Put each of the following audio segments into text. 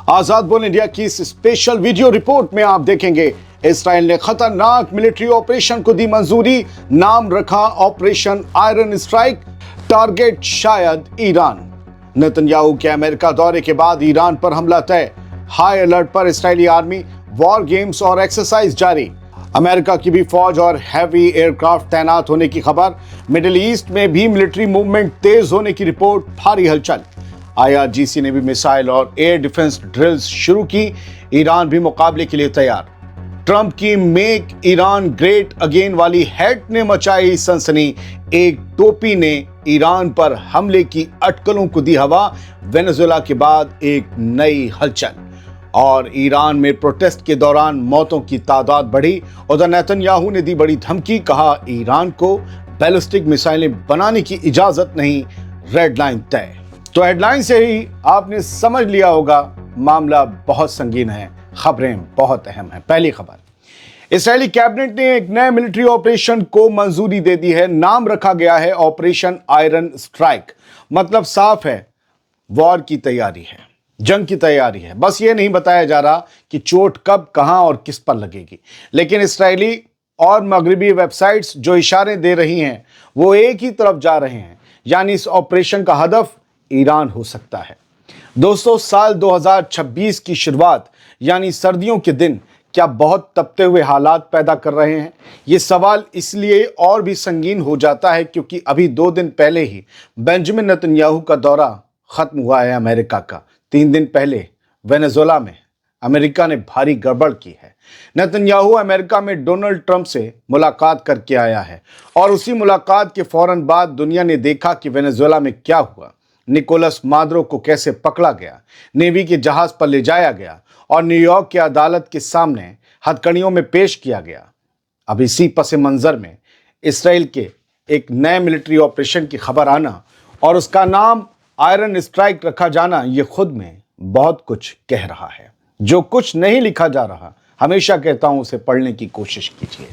आजाद बोल इंडिया की इस स्पेशल वीडियो रिपोर्ट में आप देखेंगे इसराइल ने खतरनाक मिलिट्री ऑपरेशन को दी मंजूरी, नाम रखा ऑपरेशन आयरन स्ट्राइक, टारगेट शायद ईरान। नेतन्याहू के अमेरिका दौरे के बाद ईरान पर हमला तय, हाई अलर्ट पर इसराइली आर्मी, वॉर गेम्स और एक्सरसाइज जारी। अमेरिका की भी फौज और हैवी एयरक्राफ्ट तैनात होने की खबर, मिडिल ईस्ट में भी मिलिट्री मूवमेंट तेज होने की रिपोर्ट, भारी हलचल। IRGC ने भी मिसाइल और एयर डिफेंस ड्रिल्स शुरू की, ईरान भी मुकाबले के लिए तैयार। ट्रंप की मेक ईरान ग्रेट अगेन वाली हैट ने मचाई सनसनी, एक टोपी ने ईरान पर हमले की अटकलों को दी हवा। वेनेजुएला के बाद एक नई हलचल और ईरान में प्रोटेस्ट के दौरान मौतों की तादाद बढ़ी। उधर नेतन्याहू ने दी बड़ी धमकी, कहा ईरान को बैलिस्टिक मिसाइलें बनाने की इजाजत नहीं, रेड लाइन तय। तो हेडलाइन से ही आपने समझ लिया होगा मामला बहुत संगीन है, खबरें बहुत अहम हैं। पहली खबर, इस्राएली कैबिनेट ने एक नए मिलिट्री ऑपरेशन को मंजूरी दे दी है, नाम रखा गया है ऑपरेशन आयरन स्ट्राइक। मतलब साफ है, वॉर की तैयारी है, जंग की तैयारी है। बस ये नहीं बताया जा रहा कि चोट कब, कहां और किस पर लगेगी। लेकिन इस्राएली और मगरबी वेबसाइट्स जो इशारे दे रही हैं वो एक ही तरफ जा रहे हैं, यानी इस ऑपरेशन का हदफ ईरान हो सकता है। दोस्तों, साल 2026 की शुरुआत यानी सर्दियों के दिन क्या बहुत तपते हुए हालात पैदा कर रहे हैं? ये सवाल इसलिए और भी संगीन हो जाता है क्योंकि अभी 2 दिन पहले ही बेंजामिन नेतन्याहू का दौरा खत्म हुआ है अमेरिका का। 3 दिन पहले वेनेजुएला में अमेरिका ने भारी गड़बड़ की है। नेतन्याहू अमेरिका में डोनाल्ड ट्रंप से मुलाकात करके आया है और उसी मुलाकात के फौरन बाद दुनिया ने देखा कि वेनेजुएला में क्या हुआ। निकोलस मादुरो को कैसे पकड़ा गया, नेवी के जहाज पर ले जाया गया और न्यूयॉर्क की अदालत के सामने हथकड़ियों में पेश किया गया। अब इसी पस मंजर में इसराइल के एक नए मिलिट्री ऑपरेशन की खबर आना और उसका नाम आयरन स्ट्राइक रखा जाना, ये खुद में बहुत कुछ कह रहा है। जो कुछ नहीं लिखा जा रहा, हमेशा कहता हूं उसे पढ़ने की कोशिश कीजिए।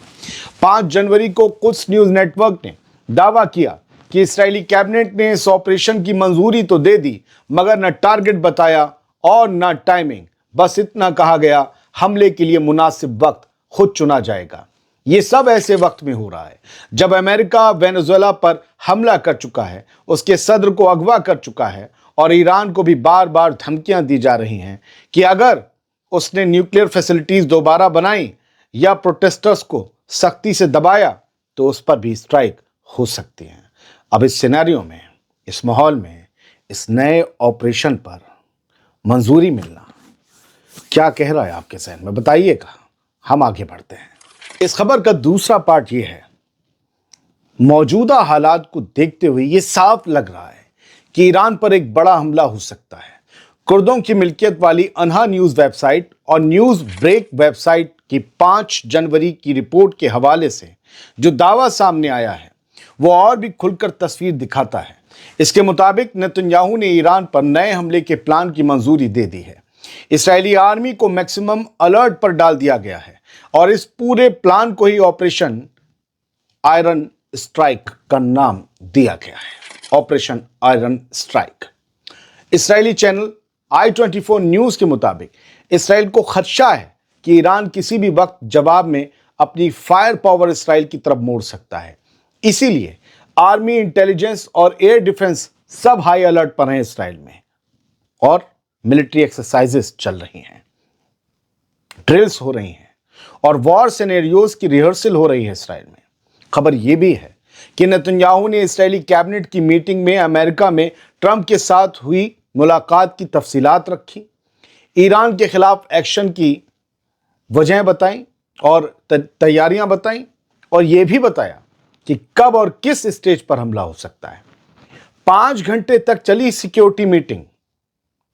5 जनवरी को कुछ न्यूज नेटवर्क ने दावा किया कि इस्राएली कैबिनेट ने इस ऑपरेशन की मंजूरी तो दे दी, मगर न टारगेट बताया और न टाइमिंग। बस इतना कहा गया, हमले के लिए मुनासिब वक्त खुद चुना जाएगा। ये सब ऐसे वक्त में हो रहा है जब अमेरिका वेनेजुएला पर हमला कर चुका है, उसके सदर को अगवा कर चुका है और ईरान को भी बार बार धमकियां दी जा रही हैं कि अगर उसने न्यूक्लियर फैसिलिटीज दोबारा बनाई या प्रोटेस्टर्स को सख्ती से दबाया तो उस पर भी स्ट्राइक हो सकती है। अब इस सिनेरियो में, इस माहौल में, इस नए ऑपरेशन पर मंजूरी मिलना क्या कह रहा है आपके ज़हन में, बताइएगा। हम आगे बढ़ते हैं। इस खबर का दूसरा पार्ट ये है, मौजूदा हालात को देखते हुए ये साफ लग रहा है कि ईरान पर एक बड़ा हमला हो सकता है। कुर्दों की मिल्कियत वाली अनहा न्यूज़ वेबसाइट और न्यूज़ ब्रेक वेबसाइट की 5 जनवरी की रिपोर्ट के हवाले से जो दावा सामने आया है वो और भी खुलकर तस्वीर दिखाता है। इसके मुताबिक नेतन्याहू ने ईरान पर नए हमले के प्लान की मंजूरी दे दी है। इस्राएली आर्मी को मैक्सिमम अलर्ट पर डाल दिया गया है और इस पूरे प्लान को ही ऑपरेशन आयरन स्ट्राइक का नाम दिया गया है। Operation iron strike. Israeli channel I24 news के मुताबिक इसराइल को खदशा है कि ईरान किसी भी वक्त जवाब में अपनी फायर पावर इसराइल की तरफ मोड़ सकता है। इसीलिए आर्मी, इंटेलिजेंस और एयर डिफेंस सब हाई अलर्ट पर हैं इसराइल में और मिलिट्री एक्सरसाइजेस चल रही हैं, ड्रिल्स हो रही हैं और वॉर सिनेरियोज की रिहर्सल हो रही है इसराइल में। खबर यह भी है कि नेतन्याहू ने इस्राएली कैबिनेट की मीटिंग में अमेरिका में ट्रंप के साथ हुई मुलाकात की तफसीलात रखी, ईरान के खिलाफ एक्शन की वजह बताई और तैयारियां बताई और यह भी बताया कि कब और किस स्टेज पर हमला हो सकता है। 5 घंटे तक चली सिक्योरिटी मीटिंग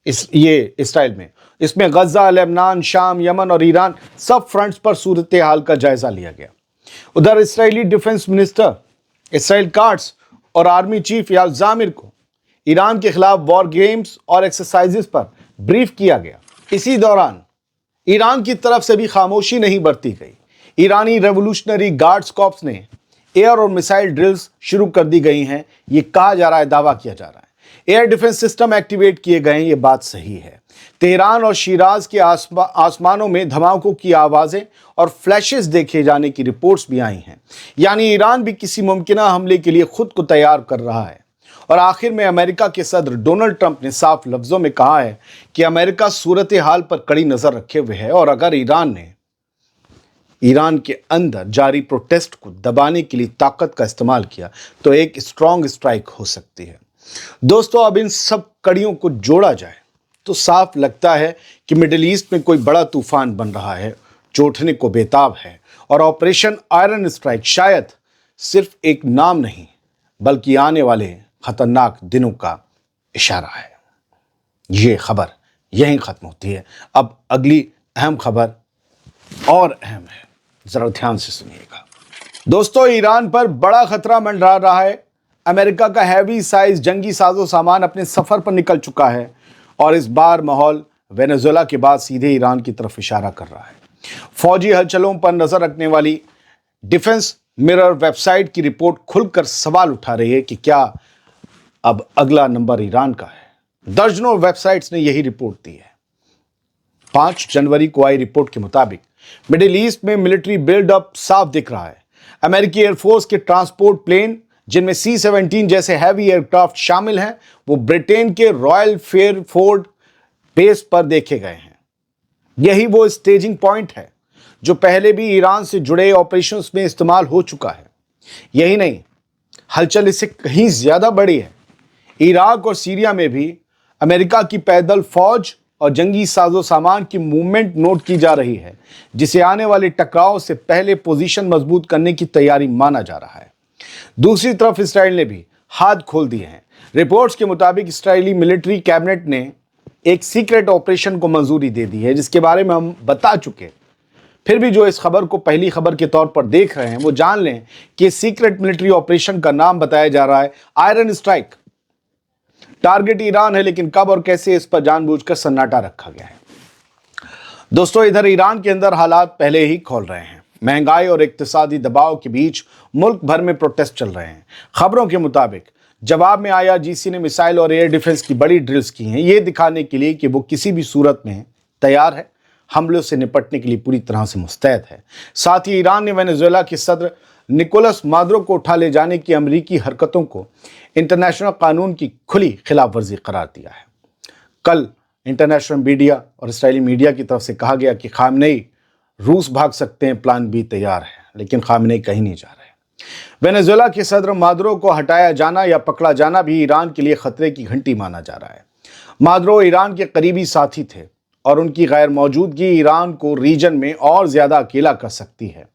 इसराइल में। इसमें गजा, लेबनान, शाम, यमन और ईरान सब फ्रंट्स पर सूरत हाल का जायजा लिया गया। उधर इस्राएली डिफेंस मिनिस्टर इसराइल काट्स और आर्मी चीफ याव जामिर को ईरान के खिलाफ वॉर गेम्स और एक्सरसाइजेस पर ब्रीफ किया गया। इसी दौरान ईरान की तरफ से भी खामोशी नहीं बरती गई। ईरानी रेवोल्यूशनरी गार्ड्स कॉर्प्स ने एयर और मिसाइल ड्रिल्स शुरू कर दी गई हैं। ये कहा जा रहा है, दावा किया जा रहा है एयर डिफेंस सिस्टम एक्टिवेट किए गए हैं, ये बात सही है। तेहरान और शिराज के आसमानों में धमाकों की आवाजें और फ्लैशेस देखे जाने की रिपोर्ट्स भी आई हैं। यानी ईरान भी किसी मुमकिन हमले के लिए खुद को तैयार कर रहा है। और आखिर में अमेरिका के सदर डोनाल्ड ट्रंप ने साफ लफ्जों में कहा है कि अमेरिका सूरत हाल पर कड़ी नजर रखे हुए है और अगर ईरान ने ईरान के अंदर जारी प्रोटेस्ट को दबाने के लिए ताकत का इस्तेमाल किया तो एक स्ट्रॉन्ग स्ट्राइक हो सकती है। दोस्तों, अब इन सब कड़ियों को जोड़ा जाए तो साफ लगता है कि मिडिल ईस्ट में कोई बड़ा तूफान बन रहा है जो उठने को बेताब है और ऑपरेशन आयरन स्ट्राइक शायद सिर्फ एक नाम नहीं बल्कि आने वाले खतरनाक दिनों का इशारा है। ये खबर यहीं खत्म होती है। अब अगली अहम खबर और अहम है, जरा ध्यान से सुनिएगा। दोस्तों, ईरान पर बड़ा खतरा मंडरा रहा है। अमेरिका का हैवी साइज जंगी साजो सामान अपने सफर पर निकल चुका है और इस बार माहौल वेनेजुएला के बाद सीधे ईरान की तरफ इशारा कर रहा है। फौजी हलचलों पर नजर रखने वाली डिफेंस मिरर वेबसाइट की रिपोर्ट खुलकर सवाल उठा रही है कि क्या अब अगला नंबर ईरान का है। दर्जनों वेबसाइट्स ने यही रिपोर्ट दी है। 5 जनवरी को आई रिपोर्ट के मुताबिक मिडिल ईस्ट में मिलिट्री बिल्डअप साफ दिख रहा है। अमेरिकी एयरफोर्स के ट्रांसपोर्ट प्लेन जिनमें C-17 जैसे हैवी एयरक्राफ्ट शामिल हैं, वो ब्रिटेन के रॉयल फेयरफोर्ड बेस पर देखे गए हैं। यही वो स्टेजिंग पॉइंट है जो पहले भी ईरान से जुड़े ऑपरेशंस में इस्तेमाल हो चुका है। यही नहीं, हलचल इससे कहीं ज्यादा बड़ी है। इराक और सीरिया में भी अमेरिका की पैदल फौज और जंगी साजो सामान की मूवमेंट नोट की जा रही है, जिसे आने वाले टकराव से पहले पोजीशन मजबूत करने की तैयारी माना जा रहा है। दूसरी तरफ इसराइल ने भी हाथ खोल दिए हैं। रिपोर्ट्स के मुताबिक इसराइली मिलिट्री कैबिनेट ने एक सीक्रेट ऑपरेशन को मंजूरी दे दी है, जिसके बारे में हम बता चुके। फिर भी जो इस खबर को पहली खबर के तौर पर देख रहे हैं वो जान लें कि सीक्रेट मिलिट्री ऑपरेशन का नाम बताया जा रहा है आयरन स्ट्राइक। टारगेट ईरान है, लेकिन कब और कैसे इस पर जानबूझकर सन्नाटा रखा गया है। दोस्तों, इधर ईरान के अंदर हालात पहले ही खोल रहे हैं। महंगाई और इक्तिसादी दबाव के बीच मुल्क भर में प्रोटेस्ट चल रहे हैं। खबरों के मुताबिक जवाब में IRGC ने मिसाइल और एयर डिफेंस की बड़ी ड्रिल्स की हैं, ये दिखाने के लिए कि वो किसी भी सूरत में तैयार है, हमलों से निपटने के लिए पूरी तरह से मुस्तैद है। साथ ही ईरान ने वेनेजुएला के सदर निकोलस मादुरो को उठा ले जाने की अमेरिकी हरकतों को इंटरनेशनल कानून की खुली खिलाफ वर्जी करार दिया है। कल इंटरनेशनल मीडिया और इसराइली मीडिया की तरफ से कहा गया कि खामनेई रूस भाग सकते हैं, प्लान बी तैयार है, लेकिन खामनेई कहीं नहीं जा रहे। वेनेजुएला के सदर मादुरो को हटाया जाना या पकड़ा जाना भी ईरान के लिए खतरे की घंटी माना जा रहा है। मादुरो ईरान के करीबी साथी थे और उनकी गैर मौजूदगी ईरान को रीजन में और ज्यादा अकेला कर सकती है,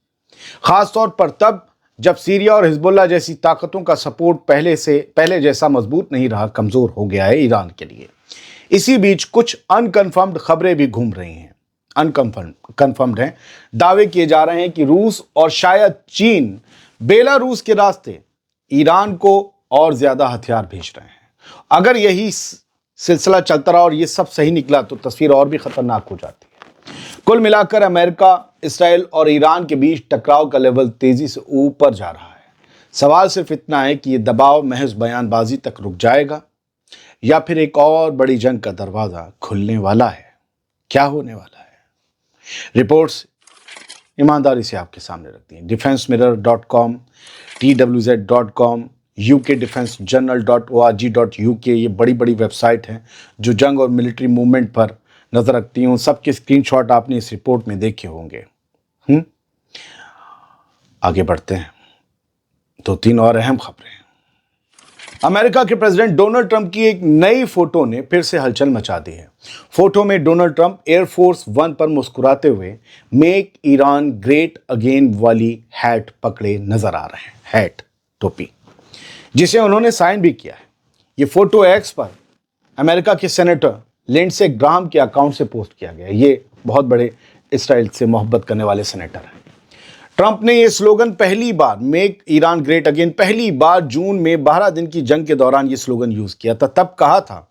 खासतौर पर तब जब सीरिया और हिजबुल्लाह जैसी ताकतों का सपोर्ट पहले जैसा मजबूत नहीं रहा, कमजोर हो गया है ईरान के लिए। इसी बीच कुछ अनकन्फर्म्ड खबरें भी घूम रही हैं। अनकन्फर्म्ड हैं, दावे किए जा रहे हैं कि रूस और शायद चीन बेलारूस के रास्ते ईरान को और ज्यादा हथियार भेज रहे हैं। अगर यही सिलसिला चलता रहा और ये सब सही निकला तो तस्वीर और भी खतरनाक हो जाती है। कुल मिलाकर अमेरिका, इसराइल और ईरान के बीच टकराव का लेवल तेजी से ऊपर जा रहा है। सवाल सिर्फ इतना है कि ये दबाव महज बयानबाजी तक रुक जाएगा या फिर एक और बड़ी जंग का दरवाजा खुलने वाला है। क्या होने वाला है? रिपोर्ट्स ईमानदारी से आपके सामने रखती हैं। defensemirror.com, twz.com, ukdefensejournal.org.uk, ये बड़ी बड़ी वेबसाइट हैं जो जंग और मिलिट्री मूवमेंट पर नजर रखती हैं। सबके स्क्रीनशॉट आपने इस रिपोर्ट में देखे होंगे। आगे बढ़ते हैं। 2-3 और अहम खबरें। अमेरिका के प्रेसिडेंट डोनाल्ड ट्रंप की एक नई फोटो ने फिर से हलचल मचा दी है। फोटो में डोनाल्ड ट्रंप एयरफोर्स 1 पर मुस्कुराते हुए मेक ईरान ग्रेट अगेन वाली हैट पकड़े नजर आ रहे हैं। हैट, टोपी, जिसे उन्होंने साइन भी किया है। ये फोटो एक्स पर अमेरिका के सेनेटर लिंडसे ग्राहम के अकाउंट से पोस्ट किया गया है। ये बहुत बड़े इसराइल से मोहब्बत करने वाले सेनेटर हैं। ट्रंप ने यह स्लोगन पहली बार मेक ईरान ग्रेट अगेन पहली बार जून में 12 दिन की जंग के दौरान यह स्लोगन यूज किया था। तब कहा था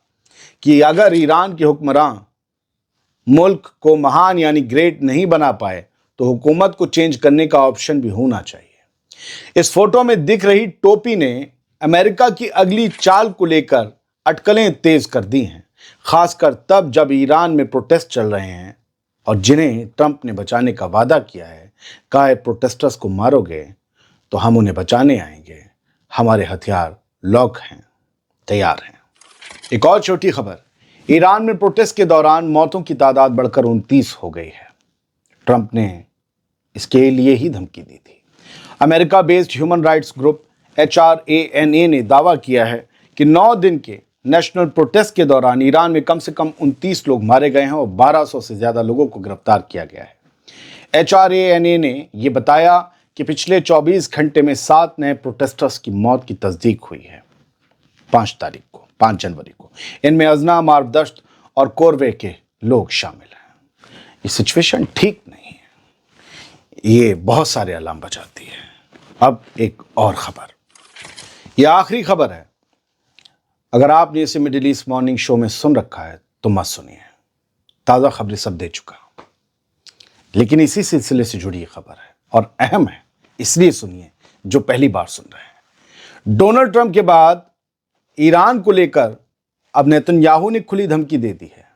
कि अगर ईरान के हुक्मरान मुल्क को महान यानी ग्रेट नहीं बना पाए तो हुकूमत को चेंज करने का ऑप्शन भी होना चाहिए। इस फोटो में दिख रही टोपी ने अमेरिका की अगली चाल को लेकर अटकलें तेज कर दी हैं, खासकर तब जब ईरान में प्रोटेस्ट चल रहे हैं और जिन्हें ट्रंप ने बचाने का वादा किया है। कहा है प्रोटेस्टर्स को मारोगे तो हम उन्हें बचाने आएंगे, हमारे हथियार लॉक हैं, तैयार हैं। एक और छोटी खबर, ईरान में प्रोटेस्ट के दौरान मौतों की तादाद बढ़कर 29 हो गई है। ट्रंप ने इसके लिए ही धमकी दी थी। America based human rights group HRANA ने दावा किया है कि 9 दिन के नेशनल प्रोटेस्ट के दौरान ईरान में कम से कम 29 लोग मारे गए हैं और 1200 से ज्यादा लोगों को गिरफ्तार किया गया है। HRANA ने यह बताया कि पिछले 24 घंटे में 7 नए प्रोटेस्टर्स की मौत की तस्दीक हुई है 5 जनवरी को। इनमें अजना, मारदश्त और कोरवे के लोग शामिल हैं। ये सिचुएशन ठीक नहीं है, ये बहुत सारे अलार्म बजाती है। अब एक और खबर, यह आखिरी खबर है। अगर आपने इसे मिडिल ईस्ट मॉर्निंग शो में सुन रखा है तो मत सुनिए, ताज़ा खबरें सब दे चुका, लेकिन इसी सिलसिले से जुड़ी खबर है और अहम है, इसलिए सुनिए जो पहली बार सुन रहे हैं। डोनाल्ड ट्रंप के बाद ईरान को लेकर अब नेतन्याहू ने खुली धमकी दे दी है।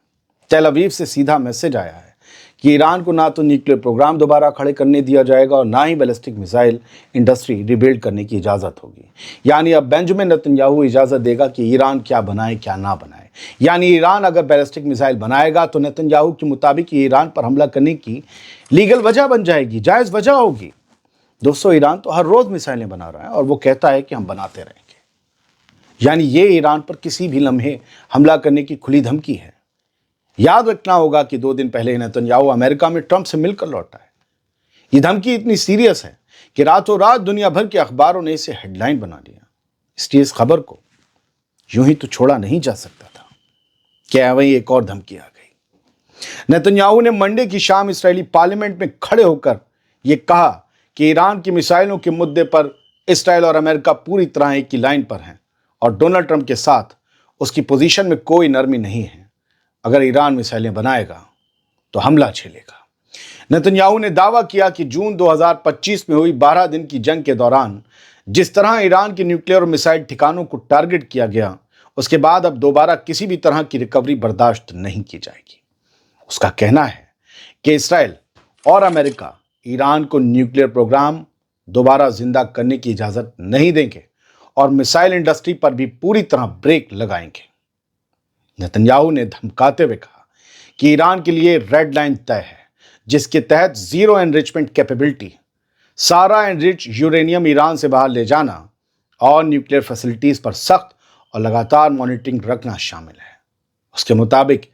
तेल अवीव से सीधा मैसेज आया है कि ईरान को ना तो न्यूक्लियर प्रोग्राम दोबारा खड़े करने दिया जाएगा और ना ही बैलिस्टिक मिसाइल इंडस्ट्री रिबिल्ड करने की इजाज़त होगी। यानी अब बेंजामिन नेतन्याहू इजाज़त देगा कि ईरान क्या बनाए क्या ना बनाए। यानी ईरान अगर बैलिस्टिक मिसाइल बनाएगा तो नेतन्याहू के मुताबिक ये ईरान पर हमला करने की लीगल वजह बन जाएगी, जायज़ वजह होगी। दोस्तों, ईरान तो हर रोज़ मिसाइलें बना रहा है और वो कहता है कि हम बनाते रहेंगे। यानी ये ईरान पर किसी भी लम्हे हमला करने की खुली धमकी है। याद रखना होगा कि 2 दिन पहले नेतन्याहू अमेरिका में ट्रंप से मिलकर लौटा है। ये धमकी इतनी सीरियस है कि रातों रात दुनिया भर के अखबारों ने इसे हेडलाइन बना लिया। इसलिए इस खबर को यूं ही तो छोड़ा नहीं जा सकता था। क्या वही एक और धमकी आ गई। नेतन्याहू ने मंडे की शाम इस्राएली पार्लियामेंट में खड़े होकर यह कहा कि ईरान की मिसाइलों के मुद्दे पर इसराइल और अमेरिका पूरी तरह एक ही लाइन पर हैं और डोनाल्ड ट्रंप के साथ उसकी पोजीशन में कोई नरमी नहीं है। अगर ईरान मिसाइलें बनाएगा तो हमला झेलेगा। नेतन्याहू ने दावा किया कि जून 2025 में हुई 12 दिन की जंग के दौरान जिस तरह ईरान के न्यूक्लियर और मिसाइल ठिकानों को टारगेट किया गया, उसके बाद अब दोबारा किसी भी तरह की रिकवरी बर्दाश्त नहीं की जाएगी। उसका कहना है कि इसराइल और अमेरिका ईरान को न्यूक्लियर प्रोग्राम दोबारा जिंदा करने की इजाज़त नहीं देंगे और मिसाइल इंडस्ट्री पर भी पूरी तरह ब्रेक लगाएंगे। नेतन्याहू ने धमकाते हुए कहा कि ईरान के लिए रेड लाइन तय है, जिसके तहत जीरो एनरिचमेंट कैपेबिलिटी, सारा एनरिच यूरेनियम ईरान से बाहर ले जाना और न्यूक्लियर फैसिलिटीज पर सख्त और लगातार मॉनिटरिंग रखना शामिल है। उसके मुताबिक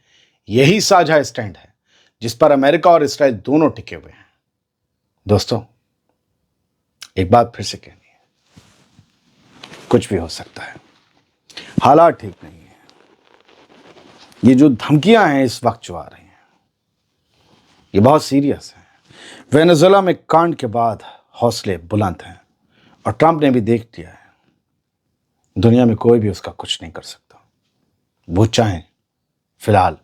यही साझा स्टैंड है जिस पर अमेरिका और इसराइल दोनों टिके हुए हैं। दोस्तों, एक बात फिर से कहनी है, कुछ भी हो सकता है, हालात ठीक नहीं है। ये जो धमकियां हैं इस वक्त जो आ रही हैं, ये बहुत सीरियस है। वेनेजुएला में कांड के बाद हौसले बुलंद हैं और ट्रंप ने भी देख लिया है, दुनिया में कोई भी उसका कुछ नहीं कर सकता। वो चाहे फिलहाल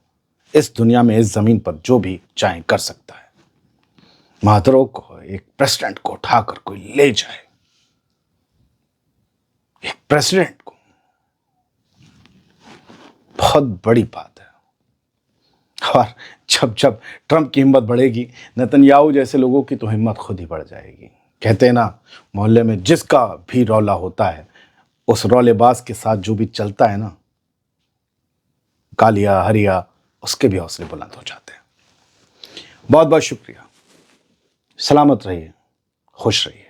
इस दुनिया में, इस जमीन पर जो भी चाहे कर सकता है। मादरो को, एक प्रेसिडेंट को उठाकर कोई ले जाए, एक प्रेसिडेंट को, बहुत बड़ी बात है। और जब जब ट्रंप की हिम्मत बढ़ेगी, नेतन्याहू जैसे लोगों की तो हिम्मत खुद ही बढ़ जाएगी। कहते हैं ना, मोहल्ले में जिसका भी रौला होता है, उस रौलेबाज के साथ जो भी चलता है ना, कालिया हरिया, उसके भी हौसले बुलंद हो जाते हैं। बहुत बहुत शुक्रिया। सलामत रहिए, खुश रहिए।